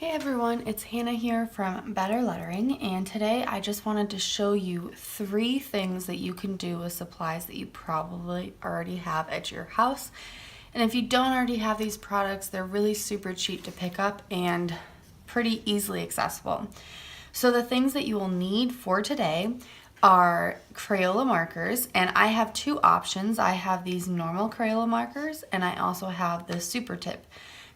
Hey everyone, it's Hannah here from Better Lettering, and today I just wanted to show you 3 things that you can do with supplies that you probably already have at your house. And if you don't already have these products, they're really super cheap to pick up and pretty easily accessible. So the things that you will need for today are Crayola markers, and I have 2 options. I have these normal Crayola markers, and I also have the super tip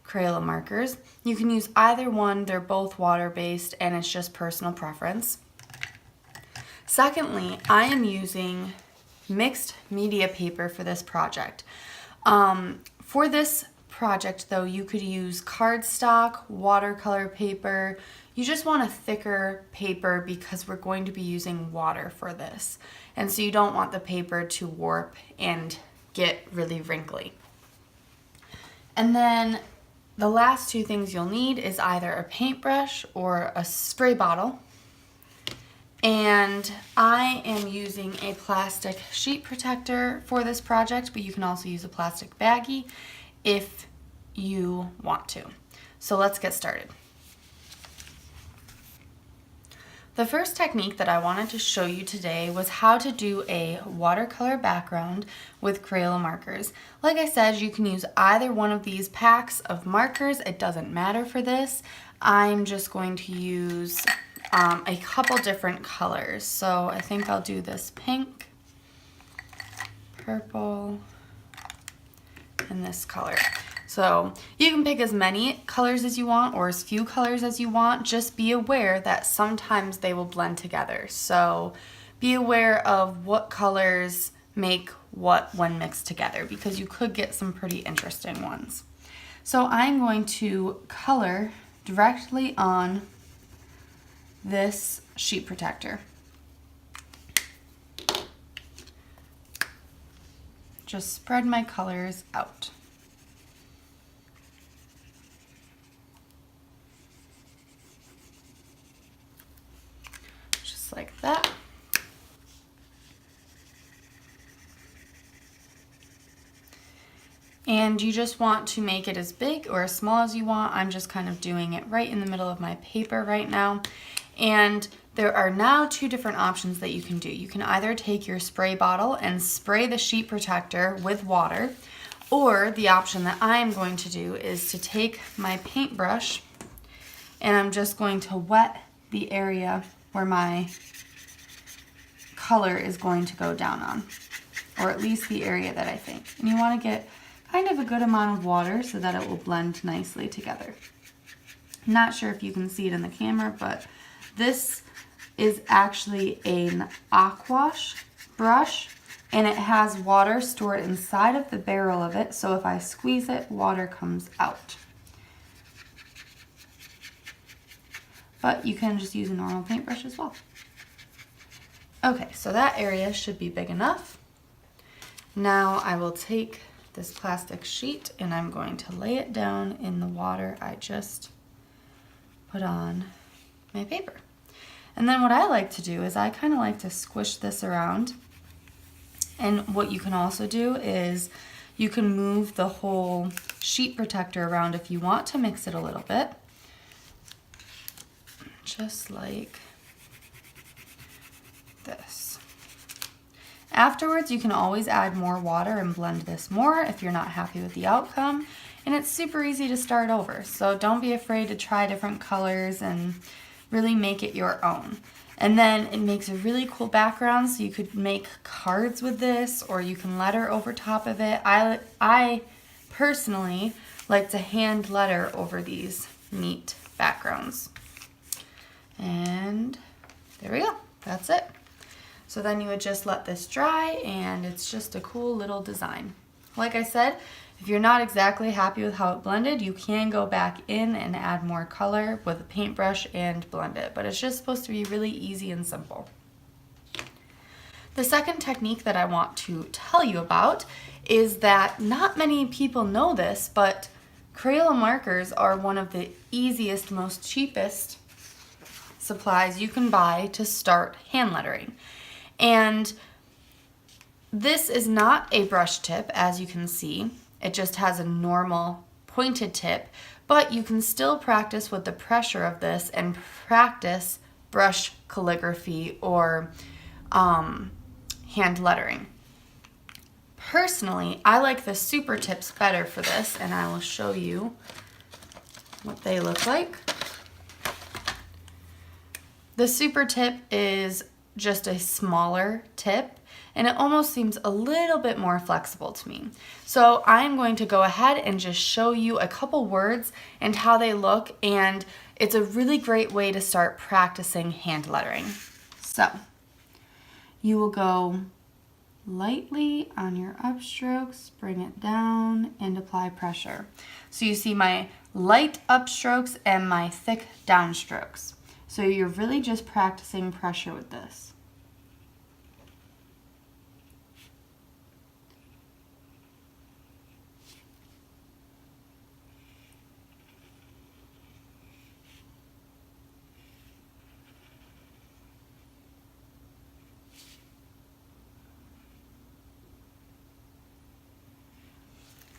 Crayola markers. You can use either one, they're both water-based and it's just personal preference. Secondly, I am using mixed media paper for this project. For this project though, you could use cardstock, watercolor paper. You just want a thicker paper because we're going to be using water for this. And so you don't want the paper to warp and get really wrinkly. And then the last 2 things you'll need is either a paintbrush or a spray bottle. And I am using a plastic sheet protector for this project, but you can also use a plastic baggie if you want to. So let's get started. The first technique that I wanted to show you today was how to do a watercolor background with Crayola markers. Like I said, you can use either one of these packs of markers. It doesn't matter for this. I'm just going to use a couple different colors. So I think I'll do this pink, purple, and this color. So you can pick as many colors as you want or as few colors as you want. Just be aware that sometimes they will blend together. So be aware of what colors make what when mixed together because you could get some pretty interesting ones. So I'm going to color directly on this sheet protector. Just spread my colors out. Like that. And you just want to make it as big or as small as you want. I'm just kind of doing it right in the middle of my paper right now. And there are now 2 different options that you can do. You can either take your spray bottle and spray the sheet protector with water, or the option that I'm going to do is to take my paintbrush and I'm just going to wet the area where my color is going to go down on, or at least the area that I think. And you want to get kind of a good amount of water so that it will blend nicely together. I'm not sure if you can see it in the camera, but this is actually an aquash brush and it has water stored inside of the barrel of it, so if I squeeze it, water comes out. But you can just use a normal paintbrush as well. Okay, so that area should be big enough. Now I will take this plastic sheet and I'm going to lay it down in the water I just put on my paper. And then what I like to do is I kind of like to squish this around. And what you can also do is you can move the whole sheet protector around if you want to mix it a little bit. Just like this. Afterwards, you can always add more water and blend this more if you're not happy with the outcome. And it's super easy to start over. So don't be afraid to try different colors and really make it your own. And then it makes a really cool background, so you could make cards with this or you can letter over top of it. I personally like to hand letter over these neat backgrounds. And there we go. That's it. So then you would just let this dry and it's just a cool little design. Like I said, if you're not exactly happy with how it blended, you can go back in and add more color with a paintbrush and blend it. But it's just supposed to be really easy and simple. The second technique that I want to tell you about is that not many people know this, but Crayola markers are one of the easiest, most cheapest supplies you can buy to start hand lettering. And this is not a brush tip, as you can see. It just has a normal pointed tip, but you can still practice with the pressure of this and practice brush calligraphy or hand lettering. Personally, I like the super tips better for this, and I will show you what they look like. The super tip is just a smaller tip, and it almost seems a little bit more flexible to me. So I'm going to go ahead and just show you a couple words and how they look, and it's a really great way to start practicing hand lettering. So you will go lightly on your upstrokes, bring it down, and apply pressure. So you see my light upstrokes and my thick downstrokes. So you're really just practicing pressure with this.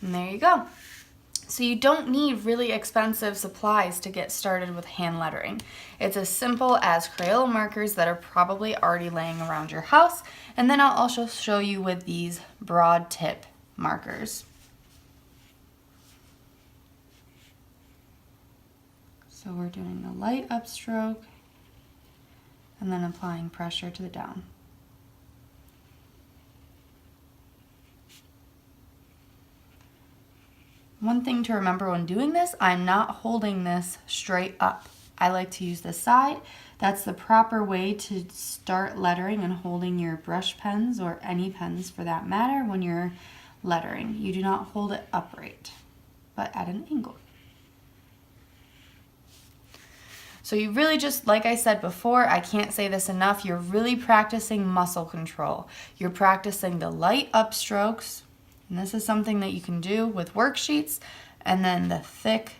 And there you go. So you don't need really expensive supplies to get started with hand lettering. It's as simple as Crayola markers that are probably already laying around your house, and then I'll also show you with these broad tip markers. So we're doing a light upstroke and then applying pressure to the down. One thing to remember when doing this, I'm not holding this straight up. I like to use the side. That's the proper way to start lettering and holding your brush pens, or any pens for that matter, when you're lettering. You do not hold it upright, but at an angle. So you really just, like I said before, I can't say this enough, you're really practicing muscle control. You're practicing the light upstrokes, and this is something that you can do with worksheets, and then the thick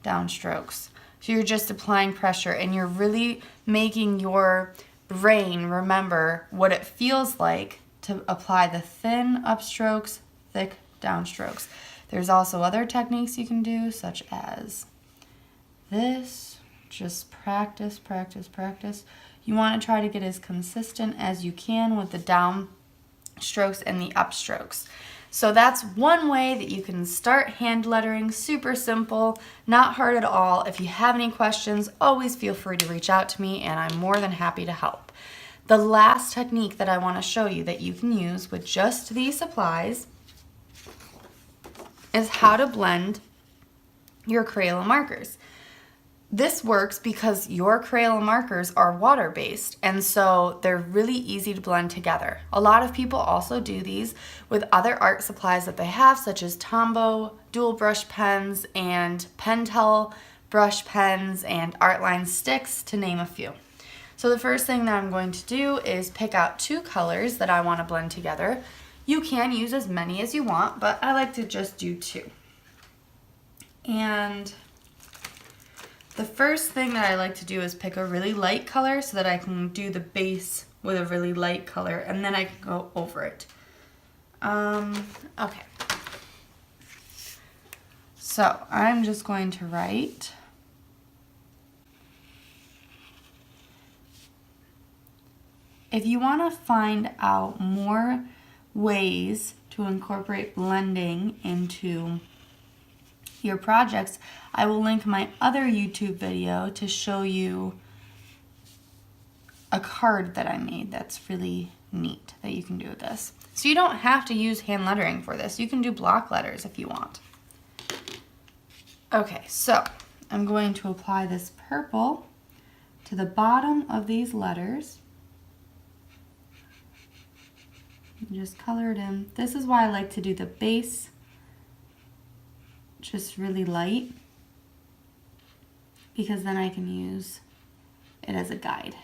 downstrokes. So you're just applying pressure, and you're really making your brain remember what it feels like to apply the thin upstrokes, thick downstrokes. There's also other techniques you can do, such as this. Just practice, practice, practice. You want to try to get as consistent as you can with the down strokes and the upstrokes. So that's one way that you can start hand lettering. Super simple, not hard at all. If you have any questions, always feel free to reach out to me, and I'm more than happy to help. The last technique that I want to show you that you can use with just these supplies is how to blend your Crayola markers. This works because your Crayola markers are water-based, and so they're really easy to blend together. A lot of people also do these with other art supplies that they have, such as Tombow dual brush pens and Pentel brush pens and Artline sticks, to name a few. So the first thing that I'm going to do is pick out two colors that I want to blend together. You can use as many as you want, but I like to just do two. And the first thing that I like to do is pick a really light color so that I can do the base with a really light color, and then I can go over it. Okay. So I'm just going to write if you want to find out more ways to incorporate blending into your projects, I will link my other YouTube video to show you a card that I made that's really neat that you can do with this. So you don't have to use hand lettering for this. You can do block letters if you want. Okay, so I'm going to apply this purple to the bottom of these letters. Just color it in. This is why I like to do the base just really light, because then I can use it as a guide.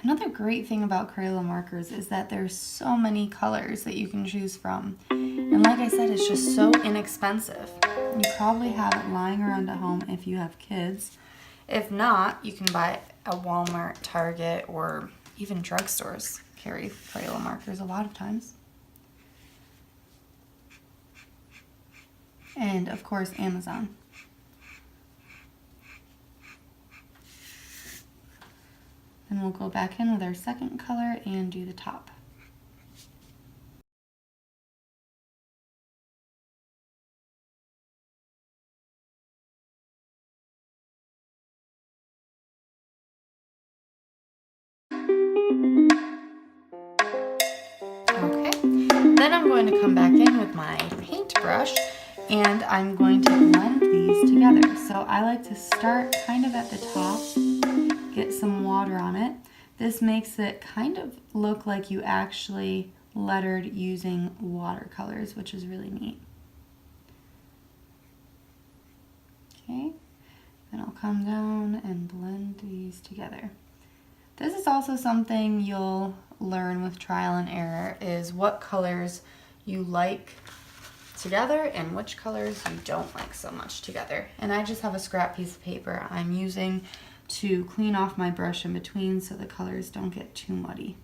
Another great thing about Crayola markers is that there's so many colors that you can choose from. And like I said, it's just so inexpensive. You probably have it lying around at home if you have kids. If not, you can buy it at Walmart, Target, or even drugstores carry Crayola markers a lot of times. And of course, Amazon. Then we'll go back in with our second color and do the top. Okay, then I'm going to come back in with my paintbrush and I'm going to blend these together. So I like to start kind of at the top, get some water on it. This makes it kind of look like you actually lettered using watercolors, which is really neat. Okay, then I'll come down and blend these together. This is also something you'll learn with trial and error, is what colors you like together and which colors you don't like so much together. And I just have a scrap piece of paper I'm using to clean off my brush in between so the colors don't get too muddy.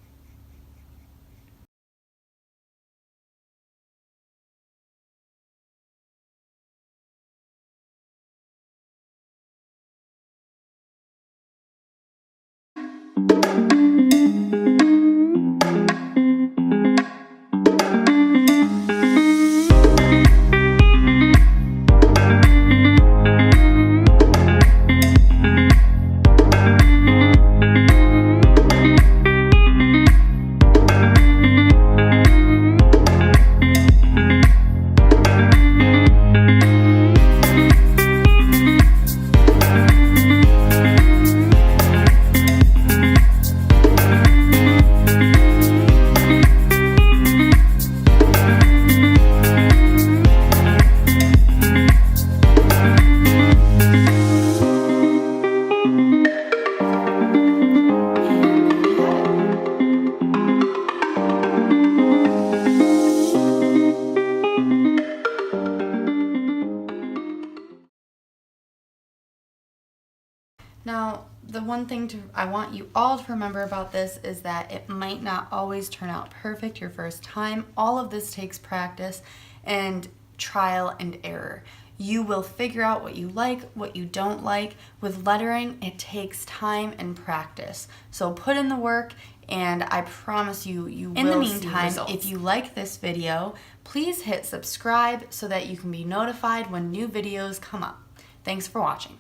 Now, the one thing I want you all to remember about this is that it might not always turn out perfect your first time. All of this takes practice and trial and error. You will figure out what you like, what you don't like. With lettering, it takes time and practice. So put in the work, and I promise you, you will see results. In the meantime, if you like this video, please hit subscribe so that you can be notified when new videos come up. Thanks for watching.